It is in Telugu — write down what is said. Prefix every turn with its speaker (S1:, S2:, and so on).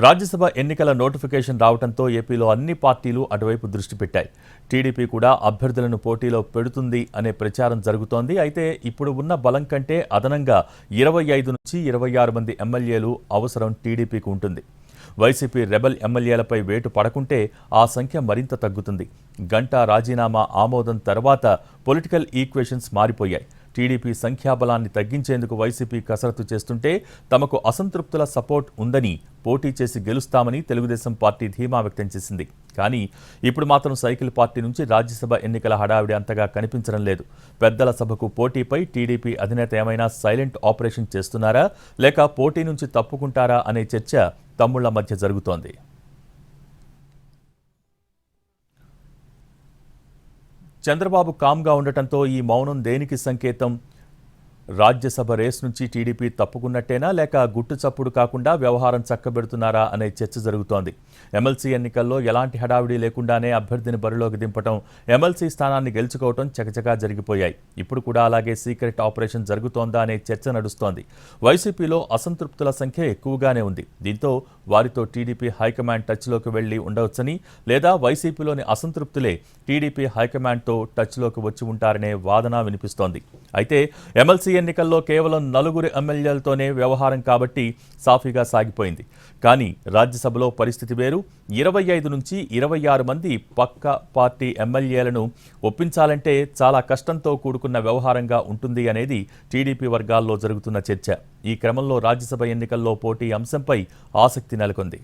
S1: రాజ్యసభ ఎన్నికల నోటిఫికేషన్ రావడంతో ఏపీలో అన్ని పార్టీలు అటువైపు దృష్టి పెట్టాయి. టీడీపీ కూడా అభ్యర్థులను పోటీలో పెడుతుంది అనే ప్రచారం జరుగుతోంది. అయితే ఇప్పుడు ఉన్న బలం కంటే అదనంగా 25 నుంచి 26 మంది ఎమ్మెల్యేలు అవసరం టీడీపీకి ఉంటుంది. వైసీపీ రెబల్ ఎమ్మెల్యేలపై వేటు పడకుంటే ఆ సంఖ్య మరింత తగ్గుతుంది. గంటా రాజీనామా ఆమోదం తర్వాత పొలిటికల్ ఈక్వేషన్స్ మారిపోయాయి. టీడీపీ సంఖ్యాబలాన్ని తగ్గించేందుకు వైసీపీ కసరత్తు చేస్తుంటే తమకు అసంతృప్తుల సపోర్ట్ ఉందని, పోటీ చేసి గెలుస్తామని తెలుగుదేశం పార్టీ ధీమా వ్యక్తం చేసింది. కానీ ఇప్పుడు మాత్రం సైకిల్ పార్టీ నుంచి రాజ్యసభ ఎన్నికల హడావిడి అంతగా కనిపించడం లేదు. పెద్దల సభకు పోటీపై టీడీపీ అధినేత ఏమైనా సైలెంట్ ఆపరేషన్ చేస్తున్నారా, లేక పోటీ నుంచి తప్పుకుంటారా అనే చర్చ తమ్ముళ్ల మధ్య జరుగుతోంది. చంద్రబాబు కామ్గా ఉండటంతో ఈ మౌనం దేనికి సంకేతం? రాజ్యసభ రేస్ నుంచి టీడీపీ తప్పుకున్నట్టేనా, లేక గుట్టు చప్పుడు కాకుండా వ్యవహారం చక్కబెడుతున్నారా అనే చర్చ జరుగుతోంది. ఎమ్మెల్సీ ఎన్నికల్లో ఎలాంటి హడావిడి లేకుండానే అభ్యర్థిని బరిలోకి దింపటం, ఎమ్మెల్సీ స్థానాన్ని గెలుచుకోవటం చకచకా జరిగిపోయాయి. ఇప్పుడు కూడా అలాగే సీక్రెట్ ఆపరేషన్ జరుగుతోందా అనే చర్చ నడుస్తోంది. వైసీపీలో అసంతృప్తుల సంఖ్య ఎక్కువగానే ఉంది. దీంతో వారితో టీడీపీ హైకమాండ్ టచ్లోకి వెళ్లి ఉండవచ్చని, లేదా వైసీపీలోని అసంతృప్తులే టీడీపీ హైకమాండ్తో టచ్లోకి వచ్చి ఉంటారనే వాదన వినిపిస్తోంది. అయితే ఎమ్మెల్సీ ఎన్నికల్లో కేవలం 4 ఎమ్మెల్యేలతోనే వ్యవహారం కాబట్టి సాఫీగా సాగిపోయింది. కానీ రాజ్యసభలో పరిస్థితి వేరు. 25 నుంచి 26 మంది పక్క పార్టీ ఎమ్మెల్యేలను ఒప్పించాలంటే చాలా కష్టంతో కూడుకున్న వ్యవహారంగా ఉంటుంది అనేది టీడీపీ వర్గాల్లో జరుగుతున్న చర్చ. ఈ క్రమంలో రాజ్యసభ ఎన్నికల్లో పోటీ అంశంపై ఆసక్తి నెలకొంది.